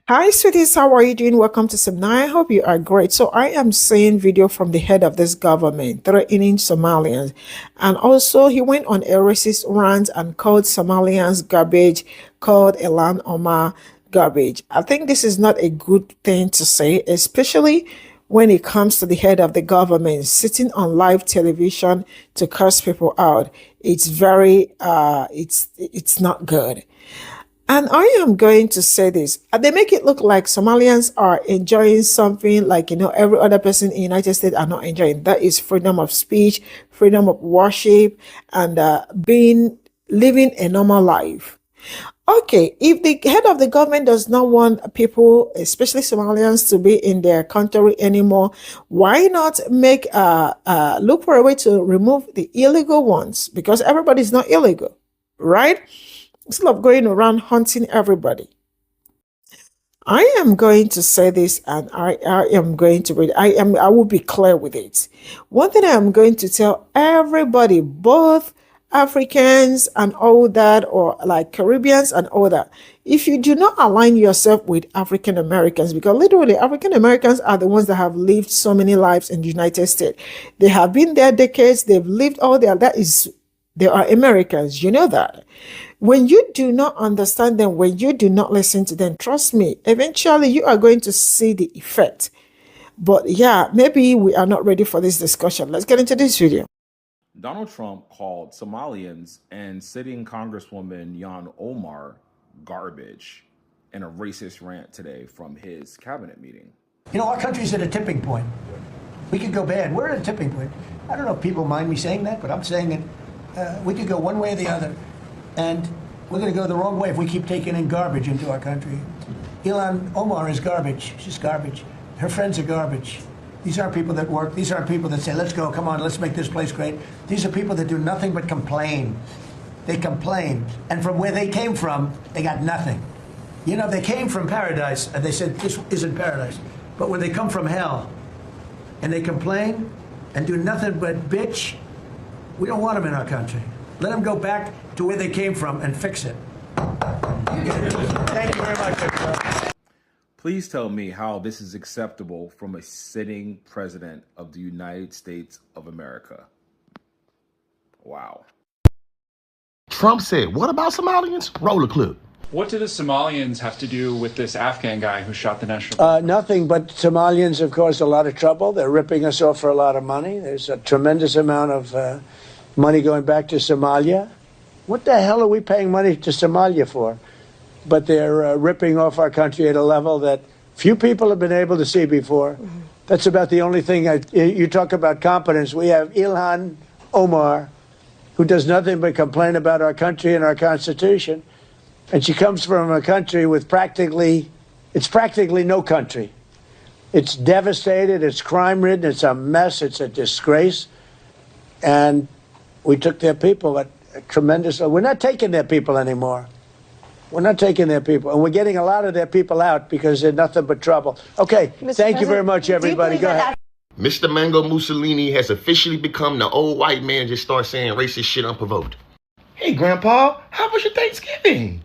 Hi, sweeties. How are you doing? Welcome to Semna. I hope you are great. So, I am seeing video from the head of this government threatening Somalians, and also he went on a racist rant and called Somalians garbage, called Elan Omar garbage. I think this is not a good thing to say, especially when it comes to the head of the government sitting on live television to curse people out. It's very, it's not good. And I am going to say this. They make it look like Somalians are enjoying something like, every other person in the United States are not enjoying. That is freedom of speech, freedom of worship, and living a normal life. Okay, if the head of the government does not want people, especially Somalians, to be in their country anymore, why not look for a way to remove the illegal ones? Because everybody's not illegal, right? Instead of going around hunting everybody. I am going to say this, and I am going to read. I will be clear with it. One thing I am going to tell everybody, both Africans and all that, or like Caribbeans and all that, if you do not align yourself with African Americans, because literally African Americans are the ones that have lived so many lives in the United States. They have been there decades, they've lived all their, they are Americans, you know that. When you do not understand them, when you do not listen to them, trust me, eventually you are going to see the effect. But yeah, maybe we are not ready for this discussion. Let's get into this video. Donald Trump called Somalians and sitting Congresswoman Jan Omar garbage in a racist rant today from his cabinet meeting. You know, our country's at a tipping point. We could go bad. We're at a tipping point. I don't know if people mind me saying that, but I'm saying it. We could go one way or the other. And we're going to go the wrong way if we keep taking in garbage into our country. Ilhan Omar is garbage. She's garbage. Her friends are garbage. These aren't people that work. These aren't people that say, let's go, come on, let's make this place great. These are people that do nothing but complain. They complain. And from where they came from, they got nothing. You know, they came from paradise, and they said, this isn't paradise. But when they come from hell, and they complain, and do nothing but bitch, we don't want them in our country. Let them go back to where they came from and fix it. Thank you very much. Please tell me how this is acceptable from a sitting president of the United States of America. Wow. Trump said, what about Somalians? Roll a clip. What do the Somalians have to do with this Afghan guy who shot the national? Nothing, but Somalians have caused a lot of trouble. They're ripping us off for a lot of money. There's a tremendous amount of money going back to Somalia. What the hell are we paying money to Somalia for? But they're ripping off our country at a level that few people have been able to see before. Mm-hmm. That's about the only thing. You talk about competence. We have Ilhan Omar, who does nothing but complain about our country and our Constitution. And she comes from a country with practically no country. It's devastated, it's crime-ridden, it's a mess, it's a disgrace. And we took their people at a tremendous... We're not taking their people anymore. We're not taking their people. And we're getting a lot of their people out because they're nothing but trouble. Okay, thank you very much, everybody. Go ahead. Mr. Mango Mussolini has officially become the old white man and just start saying racist shit unprovoked. Hey, Grandpa, how was your Thanksgiving?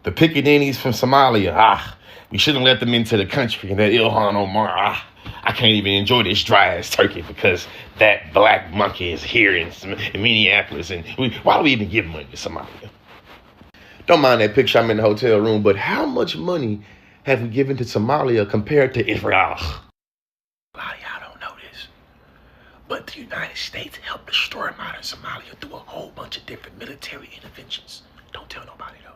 The Pickaninnies from Somalia. We shouldn't let them into the country. And that Ilhan Omar, I can't even enjoy this dry-ass turkey because that black monkey is here in Minneapolis. And why do we even give money to Somalia? Don't mind that picture, I'm in the hotel room, but how much money have we given to Somalia compared to Israel? A lot of y'all don't know this, but the United States helped destroy modern Somalia through a whole bunch of different military interventions. Don't tell nobody, though.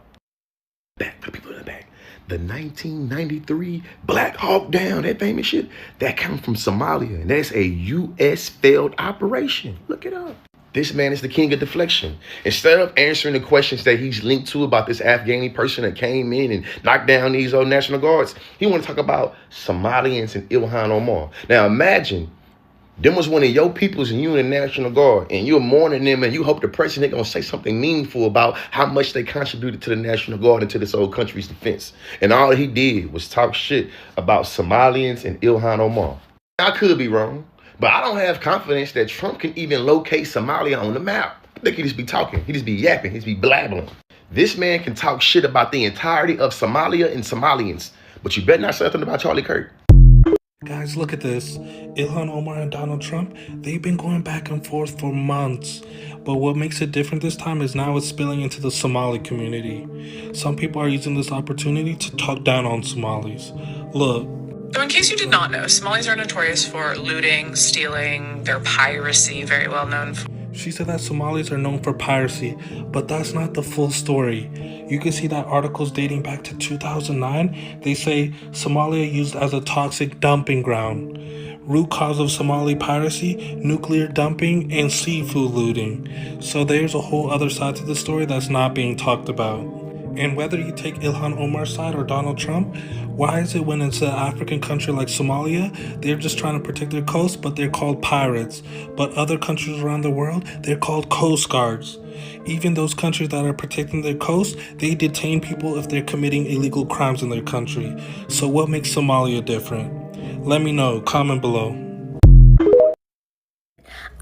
Back, for the people in the back. The 1993 Black Hawk Down, that famous shit, that comes from Somalia, and that's a U.S. failed operation. Look it up. This man is the king of deflection. Instead of answering the questions that he's linked to about this Afghani person that came in and knocked down these old National Guards, he want to talk about Somalians and Ilhan Omar. Now imagine, them was one of your peoples and you in the National Guard, and you're mourning them and you hope the president gonna say something meaningful about how much they contributed to the National Guard and to this old country's defense. And all he did was talk shit about Somalians and Ilhan Omar. I could be wrong, but I don't have confidence that Trump can even locate Somalia on the map. I think he just be talking. He just be yapping. He just be blabbering. This man can talk shit about the entirety of Somalia and Somalians, But you better not say something about Charlie Kirk. Guys, look at this. Ilhan Omar and Donald Trump, they've been going back and forth for months. But what makes it different this time is now it's spilling into the Somali community. Some people are using this opportunity to talk down on Somalis. Look. So in case you did not know, Somalis are notorious for looting, stealing, their piracy, very well known for. She said that Somalis are known for piracy, but that's not the full story. You can see that articles dating back to 2009, they say Somalia used as a toxic dumping ground. Root cause of Somali piracy, nuclear dumping, and seafood looting. So there's a whole other side to the story that's not being talked about. And whether you take Ilhan Omar's side or Donald Trump, why is it when it's an African country like Somalia, they're just trying to protect their coast, but they're called pirates? But other countries around the world, they're called coast guards. Even those countries that are protecting their coast, they detain people if they're committing illegal crimes in their country. So what makes Somalia different? Let me know, comment below.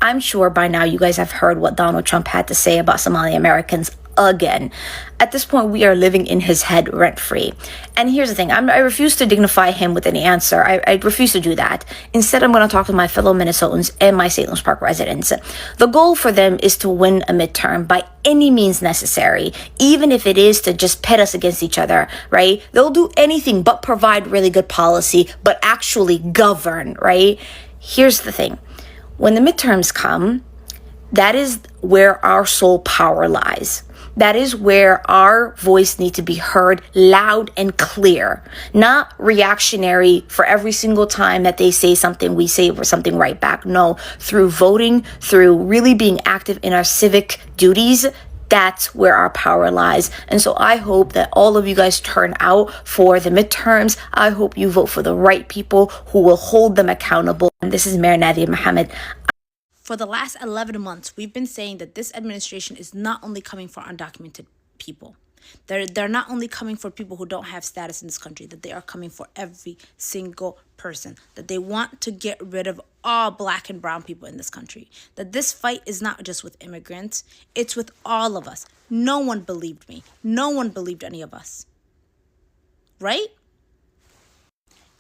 I'm sure by now you guys have heard what Donald Trump had to say about Somali Americans again. At this point, we are living in his head rent-free. And here's the thing, I refuse to dignify him with any answer. I refuse to do that. Instead, I'm going to talk to my fellow Minnesotans and my St. Louis Park residents. The goal for them is to win a midterm by any means necessary, even if it is to just pit us against each other, right? They'll do anything but provide really good policy, but actually govern, right? Here's the thing. When the midterms come, that is where our sole power lies. That is where our voice needs to be heard loud and clear, not reactionary for every single time that they say something, we say something right back. No, through voting, through really being active in our civic duties, that's where our power lies. And so I hope that all of you guys turn out for the midterms. I hope you vote for the right people who will hold them accountable. And this is Mayor Nadia Mohammed. For the last 11 months, we've been saying that this administration is not only coming for undocumented people. They're not only coming for people who don't have status in this country, that they are coming for every single person, that they want to get rid of all black and brown people in this country, that this fight is not just with immigrants, it's with all of us. No one believed me. No one believed any of us. Right?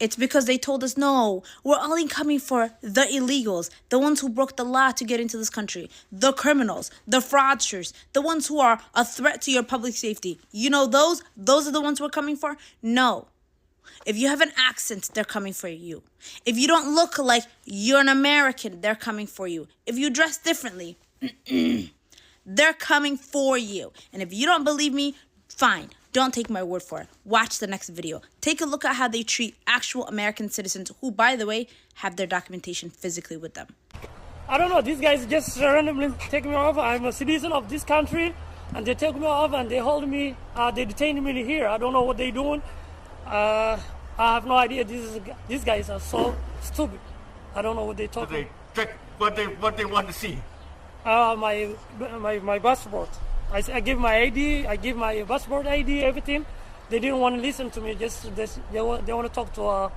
It's because they told us, no, we're only coming for the illegals, the ones who broke the law to get into this country, the criminals, the fraudsters, the ones who are a threat to your public safety. You know those are the ones we're coming for? No. If you have an accent, they're coming for you. If you don't look like you're an American, they're coming for you. If you dress differently, they're coming for you. And if you don't believe me, fine. Don't take my word for it. Watch the next video. Take a look at how they treat actual American citizens who, by the way, have their documentation physically with them. I don't know. These guys just randomly take me off. I'm a citizen of this country, and they take me off and they hold me. They detain me here. I don't know what they're doing. I have no idea. These guys are so stupid. I don't know what they're talking. What they want to see? My passport. I give my ID, I give my passport ID, everything. They didn't want to listen to me. They want to talk to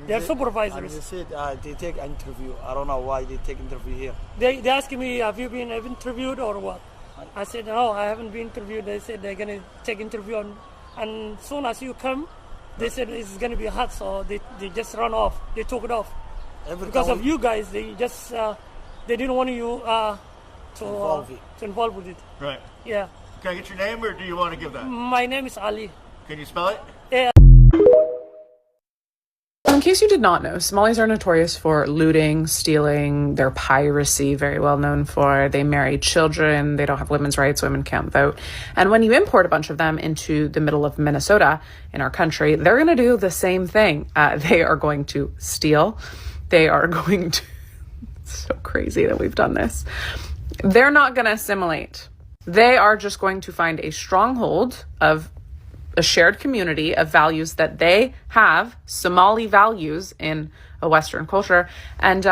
their supervisors. And they said they take interview. I don't know why they take interview here. They asking me, have you been interviewed or what? I said, no, I haven't been interviewed. They said they're going to take interview. And soon as you come, they said it's going to be hot. So they just run off. They took it off. Because of you guys, they just, they didn't want you to involve with it. Right. Yeah. Can I get your name or do you want to give that? My name is Ali. Can you spell it? Yeah. In case you did not know, Somalis are notorious for looting, stealing, their piracy, very well known for. They marry children, they don't have women's rights, women can't vote. And when you import a bunch of them into the middle of Minnesota in our country, they're going to do the same thing. They are going to steal. They are going to... It's so crazy that we've done this. They're not going to assimilate. They are just going to find a stronghold of a shared community of values that they have, Somali values in a Western culture, and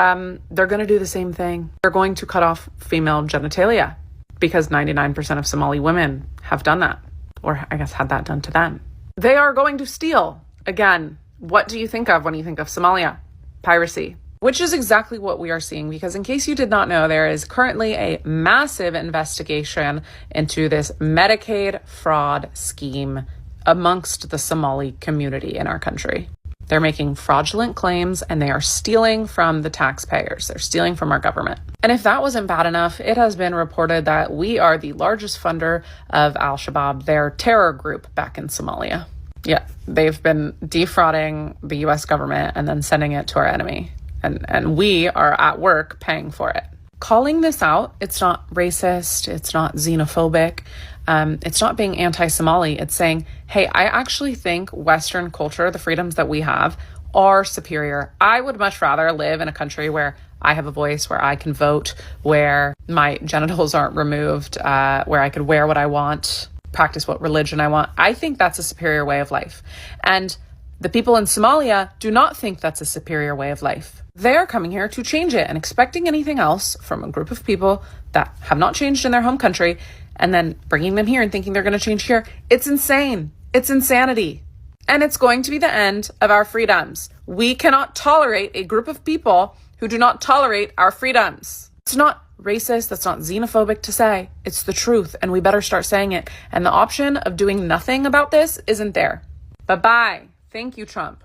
they're going to do the same thing. They're going to cut off female genitalia because 99% of Somali women have done that, or I guess had that done to them. They are going to steal. Again, what do you think of when you think of Somalia? Piracy. Which is exactly what we are seeing, because in case you did not know, there is currently a massive investigation into this Medicaid fraud scheme amongst the Somali community in our country. They're making fraudulent claims and they are stealing from the taxpayers. They're stealing from our government. And if that wasn't bad enough, it has been reported that we are the largest funder of Al-Shabaab, their terror group back in Somalia. Yeah, they've been defrauding the US government and then sending it to our enemy. And we are at work paying for it. Calling this out, it's not racist, it's not xenophobic, it's not being anti-Somali. It's saying, hey, I actually think Western culture, the freedoms that we have, are superior. I would much rather live in a country where I have a voice, where I can vote, where my genitals aren't removed, where I could wear what I want, practice what religion I want. I think that's a superior way of life. And the people in Somalia do not think that's a superior way of life. They're coming here to change it and expecting anything else from a group of people that have not changed in their home country and then bringing them here and thinking they're going to change here. It's insane. It's insanity. And it's going to be the end of our freedoms. We cannot tolerate a group of people who do not tolerate our freedoms. It's not racist. That's not xenophobic to say. It's the truth, and we better start saying it. And the option of doing nothing about this isn't there. Bye-bye. Thank you, Trump.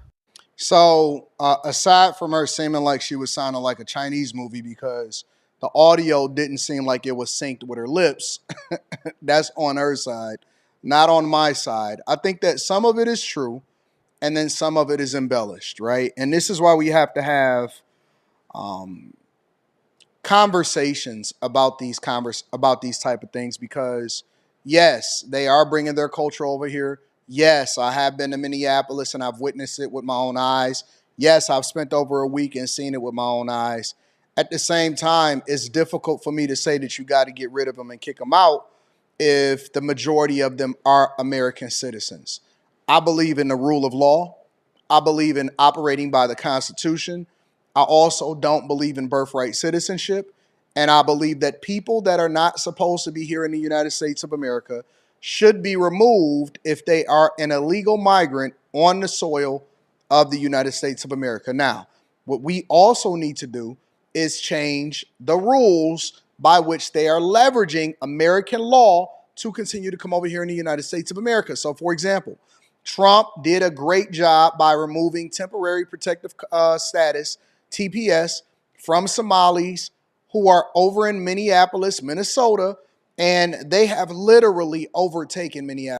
So aside from her seeming like she was sounding like a Chinese movie because the audio didn't seem like it was synced with her lips, that's on her side, not on my side. I think that some of it is true and then some of it is embellished, right? And this is why we have to have conversations about these type of things, because yes, they are bringing their culture over here. Yes, I have been to Minneapolis and I've witnessed it with my own eyes. Yes, I've spent over a week and seen it with my own eyes. At the same time, it's difficult for me to say that you got to get rid of them and kick them out if the majority of them are American citizens. I believe in the rule of law. I believe in operating by the Constitution. I also don't believe in birthright citizenship. And I believe that people that are not supposed to be here in the United States of America should be removed if they are an illegal migrant on the soil of the United States of America. Now, what we also need to do is change the rules by which they are leveraging American law to continue to come over here in the United States of America. So, for example, Trump did a great job by removing temporary protective status, TPS, from Somalis who are over in Minneapolis, Minnesota, and they have literally overtaken Minneapolis.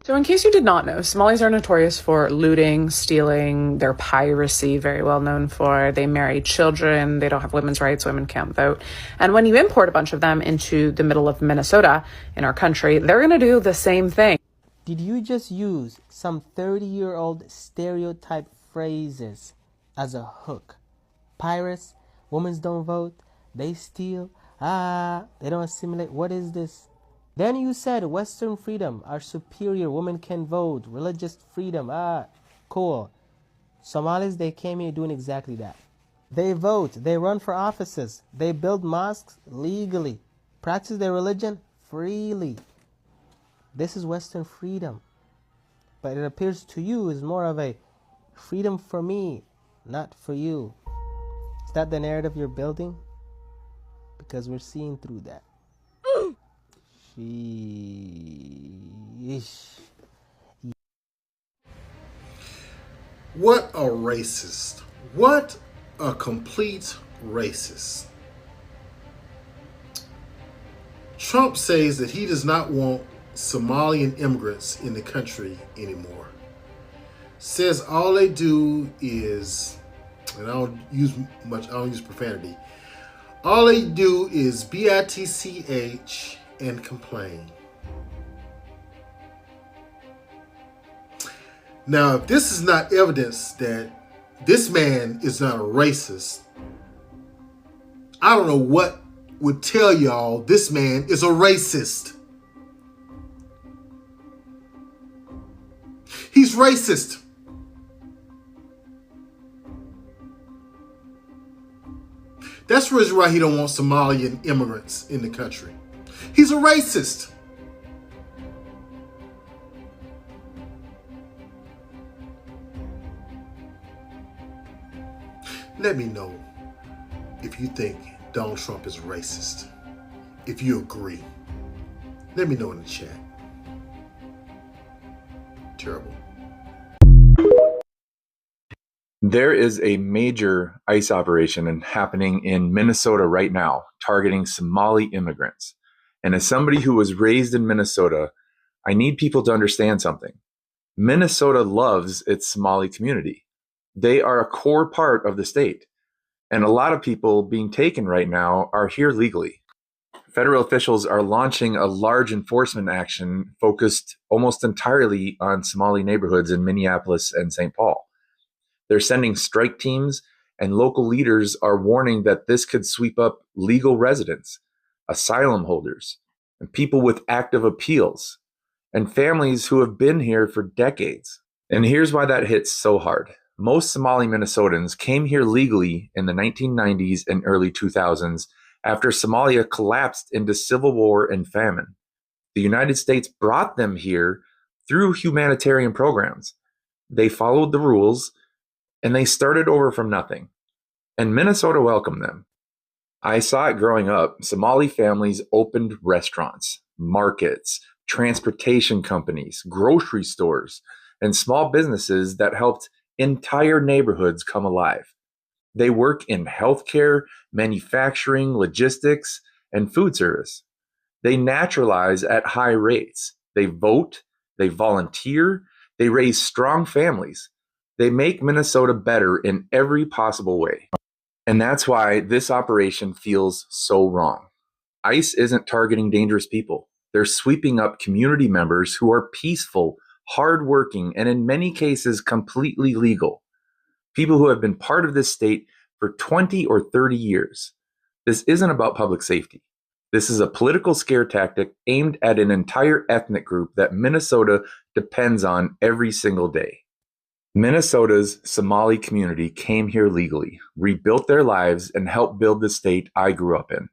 So in case you did not know, Somalis are notorious for looting, stealing, their piracy, very well known for. They marry children, they don't have women's rights, women can't vote. And when you import a bunch of them into the middle of Minnesota in our country, they're going to do the same thing. Did you just use some 30-year-old stereotype phrases as a hook? Pirates, women don't vote, they steal, they don't assimilate. What is this? Then you said Western freedom are superior, women can vote, religious freedom, cool. Somalis, they came here doing exactly that. They vote, they run for offices, they build mosques legally, practice their religion freely. This is Western freedom. But it appears to you is more of a freedom for me, not for you. Is that the narrative you're building? Because we're seeing through that. Sheesh. What a racist. What a complete racist. Trump says that he does not want Somalian immigrants in the country anymore. Says all they do is, and I don't use profanity, all they do is bitch and complain. Now, if this is not evidence that this man is not a racist, I don't know what would tell y'all this man is a racist. He's racist. That's the reason why he don't want Somalian immigrants in the country. He's a racist. Let me know if you think Donald Trump is racist. If you agree, let me know in the chat. terrible. There is a major ICE operation happening in Minnesota right now, targeting Somali immigrants. And as somebody who was raised in Minnesota, I need people to understand something. Minnesota loves its Somali community. They are a core part of the state. And a lot of people being taken right now are here legally. Federal officials are launching a large enforcement action focused almost entirely on Somali neighborhoods in Minneapolis and St. Paul. They're sending strike teams, and local leaders are warning that this could sweep up legal residents, asylum holders, and people with active appeals, and families who have been here for decades. And here's why that hits so hard. Most Somali Minnesotans came here legally in the 1990s and early 2000s after Somalia collapsed into civil war and famine. The United States brought them here through humanitarian programs. They followed the rules, and they started over from nothing. And Minnesota welcomed them. I saw it growing up. Somali families opened restaurants, markets, transportation companies, grocery stores, and small businesses that helped entire neighborhoods come alive. They work in healthcare, manufacturing, logistics, and food service. They naturalize at high rates. They vote, they volunteer, they raise strong families. They make Minnesota better in every possible way. And that's why this operation feels so wrong. ICE isn't targeting dangerous people. They're sweeping up community members who are peaceful, hardworking, and in many cases completely legal. People who have been part of this state for 20 or 30 years. This isn't about public safety. This is a political scare tactic aimed at an entire ethnic group that Minnesota depends on every single day. Minnesota's Somali community came here legally, rebuilt their lives, and helped build the state I grew up in.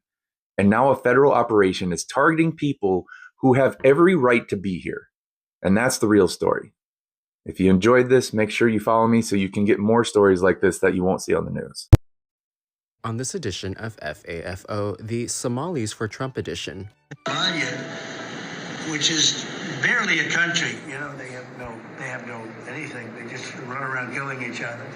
And now a federal operation is targeting people who have every right to be here. And that's the real story. If you enjoyed this, make sure you follow me so you can get more stories like this that you won't see on the news. On this edition of FAFO, the Somalis for Trump edition. Somalia, which is barely a country, they have no anything. They just run around killing each other.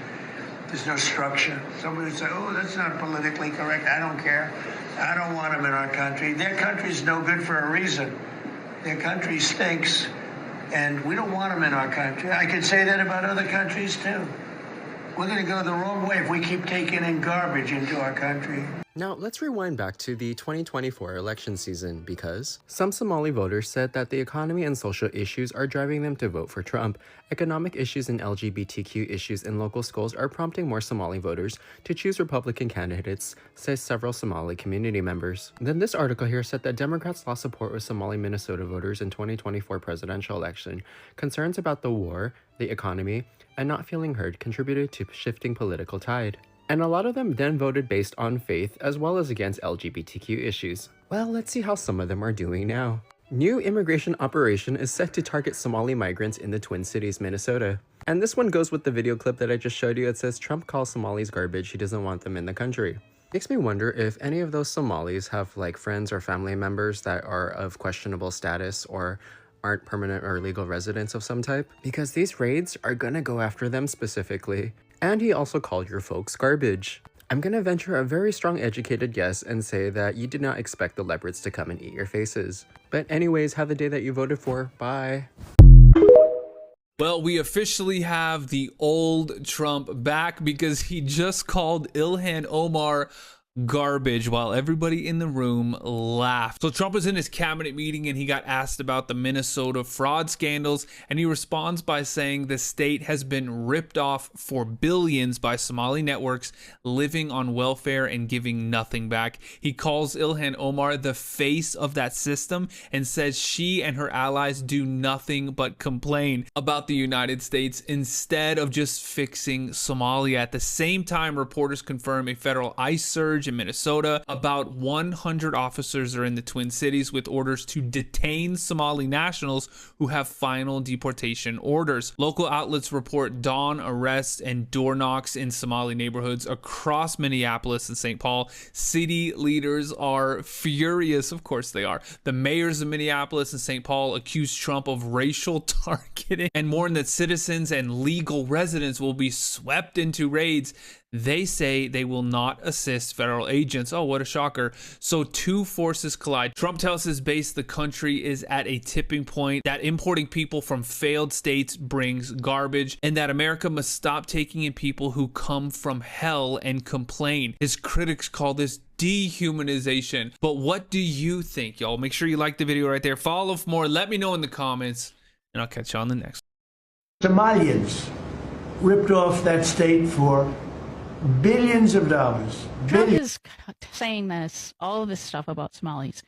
There's no structure. Somebody would say, oh, that's not politically correct. I don't care. I don't want them in our country. Their country's no good for a reason. Their country stinks, and we don't want them in our country. I could say that about other countries, too. We're going to go the wrong way if we keep taking in garbage into our country. Now, let's rewind back to the 2024 election season because some Somali voters said that the economy and social issues are driving them to vote for Trump. Economic issues and LGBTQ issues in local schools are prompting more Somali voters to choose Republican candidates, says several Somali community members. Then this article here said that Democrats lost support with Somali Minnesota voters in 2024 presidential election. Concerns about the war, the economy, and not feeling heard contributed to shifting political tide. And a lot of them then voted based on faith as well as against LGBTQ issues. Well, let's see how some of them are doing now. New immigration operation is set to target Somali migrants in the Twin Cities, Minnesota. And this one goes with the video clip that I just showed you. It says Trump calls Somalis garbage, he doesn't want them in the country. Makes me wonder if any of those Somalis have like friends or family members that are of questionable status or aren't permanent or legal residents of some type, because these raids are gonna go after them specifically. And he also called your folks garbage. I'm gonna venture a very strong educated guess and say that you did not expect the leopards to come and eat your faces. But anyways, have the day that you voted for. Bye. Well, we officially have the old Trump back because he just called Ilhan Omar garbage while everybody in the room laughed. So Trump was in his cabinet meeting and he got asked about the Minnesota fraud scandals, and he responds by saying the state has been ripped off for billions by Somali networks living on welfare and giving nothing back. He calls Ilhan Omar the face of that system and says she and her allies do nothing but complain about the United States instead of just fixing Somalia. At the same time, reporters confirm a federal ICE surge surge in Minnesota. About 100 officers are in the Twin Cities with orders to detain Somali nationals who have final deportation orders. Local outlets report dawn arrests and door knocks in Somali neighborhoods across Minneapolis and St. Paul. City leaders are furious. Of course they are. The mayors of Minneapolis and St. Paul accuse Trump of racial targeting and warn that citizens and legal residents will be swept into raids. They say they will not assist federal agents. Oh, what a shocker. So two forces collide. Trump tells his base the country is at a tipping point, that importing people from failed states brings garbage, and that America must stop taking in people who come from hell and complain. His critics call this dehumanization. But what do you think, y'all? Make sure you like the video right there. Follow for more. Let me know in the comments, and I'll catch you on the next. Somalians ripped off that state for billions of dollars. Trump is saying this, all of this stuff about Somalis,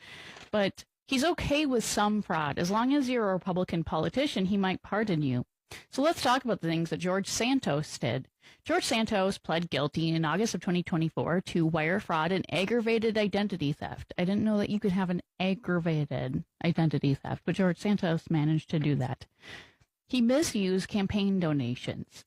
but he's okay with some fraud. As long as you're a Republican politician, he might pardon you. So let's talk about the things that George Santos did. George Santos pled guilty in August of 2024 to wire fraud and aggravated identity theft. I didn't know that you could have an aggravated identity theft, but George Santos managed to do that. He misused campaign donations.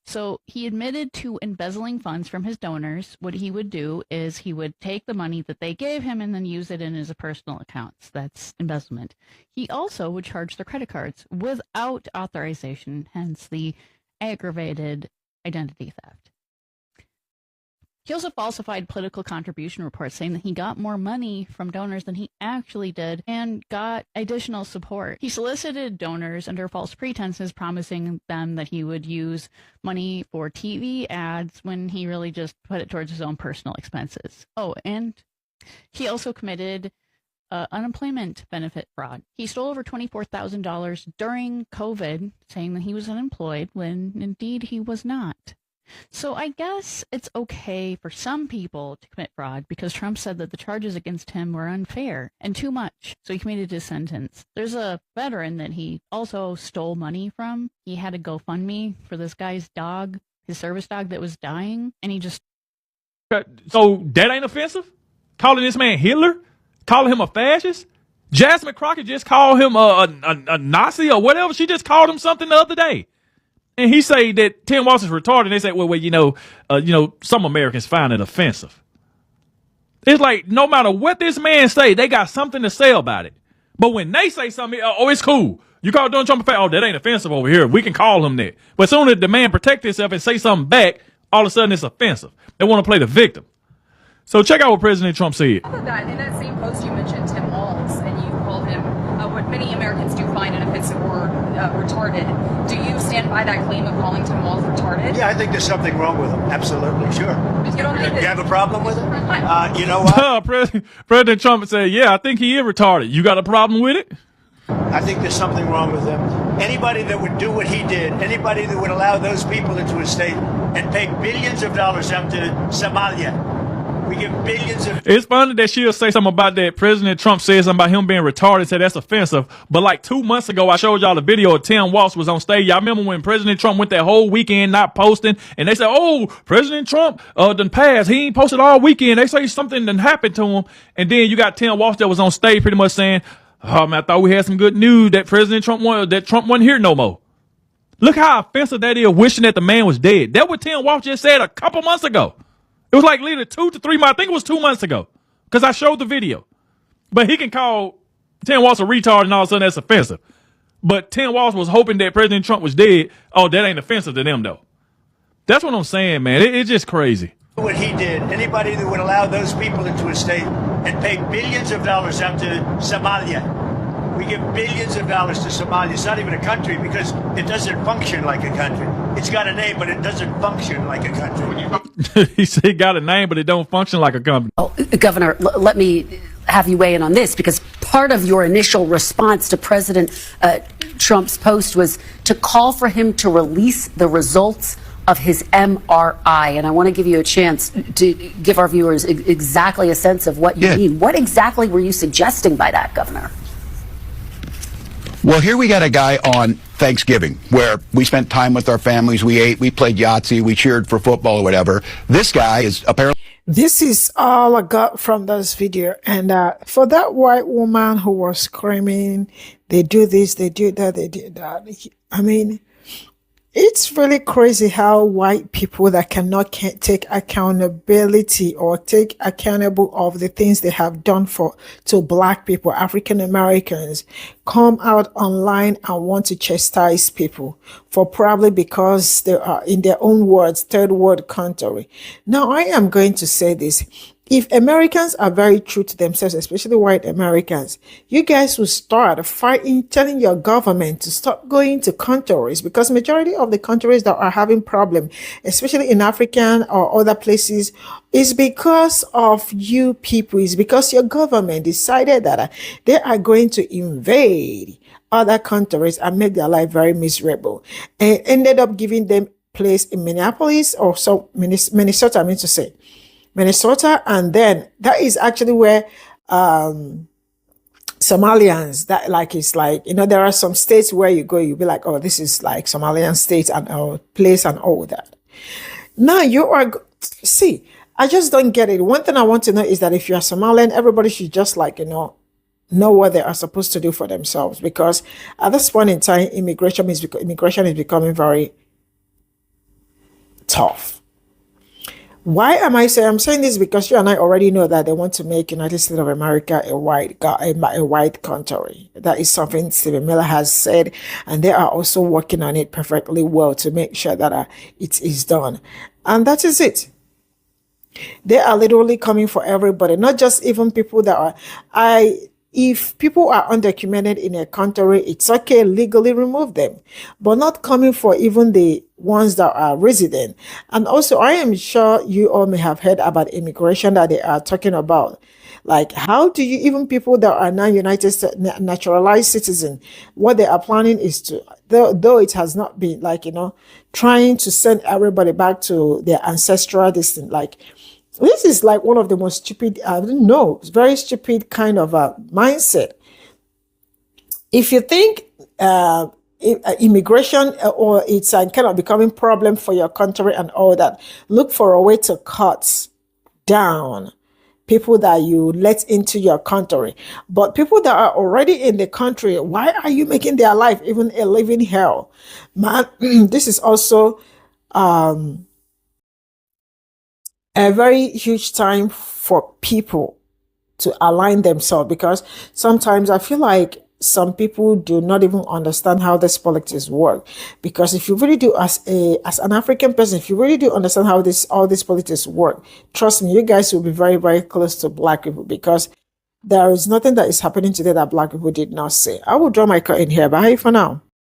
So he admitted to embezzling funds from his donors. What he would do is he would take the money that they gave him and then use it in his personal accounts. That's embezzlement. He also would charge their credit cards without authorization, hence the aggravated identity theft. He also falsified political contribution reports, saying that he got more money from donors than he actually did and got additional support. He solicited donors under false pretenses, promising them that he would use money for TV ads when he really just put it towards his own personal expenses. Oh, and he also committed unemployment benefit fraud. He stole over $24,000 during COVID, saying that he was unemployed when indeed he was not. So I guess it's okay for some people to commit fraud because Trump said that the charges against him were unfair and too much. So he commuted his sentence. There's a veteran that he also stole money from. He had a GoFundMe for this guy's dog, his service dog that was dying, and he just... So that ain't offensive? Calling this man Hitler? Calling him a fascist? Jasmine Crockett just called him a Nazi or whatever. She just called him something the other day. And he say that Tim Walz is retarded. And they say, well, some Americans find it offensive. It's like no matter what this man say, they got something to say about it. But when they say something, oh, it's cool. You call Donald Trump a fat? Oh, that ain't offensive over here. We can call him that. But as soon as the man protect himself and say something back, all of a sudden it's offensive. They want to play the victim. So check out what President Trump said. How about that? In that same post, you mentioned Tim Walz, and you called him what many Americans do find an offensive word, retarded. Do you stand by that claim of calling Tim Walz retarded? Yeah, I think there's something wrong with him. Absolutely, sure. You have a problem with it? You know what? President Trump said, yeah, I think he is retarded. You got a problem with it? I think there's something wrong with him. Anybody that would do what he did, anybody that would allow those people into his state and pay billions of dollars out to Somalia. We give billions of... It's funny that she'll say something about that. President Trump said something about him being retarded, said that's offensive. But like 2 months ago, I showed y'all the video of Tim Walz was on stage. Y'all remember when President Trump went that whole weekend not posting? And they said, oh, President Trump done passed. He ain't posted all weekend. They say something done happened to him. And then you got Tim Walz that was on stage pretty much saying, oh, man, I thought we had some good news that Trump wasn't here no more. Look how offensive that is, wishing that the man was dead. That's what Tim Walz just said a couple months ago. It was like literally 2 to 3 months. I think it was 2 months ago because I showed the video. But he can call Tim Walz a retard and all of a sudden that's offensive. But Tim Walz was hoping that President Trump was dead. Oh, that ain't offensive to them, though. That's what I'm saying, man. It's just crazy. What he did, anybody that would allow those people into his state and pay billions of dollars out to Somalia. We give billions of dollars to Somalia. It's not even a country because it doesn't function like a country. It's got a name, but it doesn't function like a country. He said it got a name, but it don't function like a company. Oh, Governor, let me have you weigh in on this, because part of your initial response to President Trump's post was to call for him to release the results of his MRI. And I want to give you a chance to give our viewers exactly a sense of what you mean. What exactly were you suggesting by that, Governor? Well, here we got a guy on Thanksgiving where we spent time with our families, we ate, we played Yahtzee, we cheered for football or whatever. This guy is apparently... This is all I got from this video. And for that white woman who was screaming, they do this, they do that, they do that. I mean, it's really crazy how white people that cannot take accountability or take accountable of the things they have done to black people, African Americans, come out online and want to chastise people for probably because they are, in their own words, third world country. Now, I am going to say this. If Americans are very true to themselves, especially white Americans, you guys will start fighting, telling your government to stop going to countries, because majority of the countries that are having problem, especially in African or other places, is because of you people. It's because your government decided that they are going to invade other countries and make their life very miserable, and ended up giving them place in Minneapolis or so Minnesota, I mean to say. Minnesota, and then that is actually where Somalians, that like it's like, you know, there are some states where you go, you'll be like, oh, this is like Somalian state and place and all that. Now you are, see, I just don't get it. One thing I want to know is that if you're Somalian, everybody should just like, you know what they are supposed to do for themselves, because at this point in time, immigration is becoming very tough. Why am I saying? I'm saying this because you and I already know that they want to make United States of America a white country. That is something Stephen Miller has said, and they are also working on it perfectly well to make sure that it is done. And that is it. They are literally coming for everybody, not just even people that are. If people are undocumented in a country, it's okay, legally remove them, but not coming for even the ones that are resident. And also, I am sure you all may have heard about immigration that they are talking about. Like, how do you, even people that are now United States naturalized citizens, what they are planning is to, though it has not been like, you know, trying to send everybody back to their ancestral distance, like, this is like one of the most stupid, I don't know, very stupid kind of a mindset. If you think immigration or it's kind of becoming problem for your country and all that, look for a way to cut down people that you let into your country. But people that are already in the country, why are you making their life even a living hell? Man, this is also a very huge time for people to align themselves, because sometimes I feel like some people do not even understand how this politics work. Because if you really do, as an African person, if you really do understand how all this politics work, trust me, you guys will be very, very close to black people, because there is nothing that is happening today that black people did not say. I will draw my curtain here. Bye for now.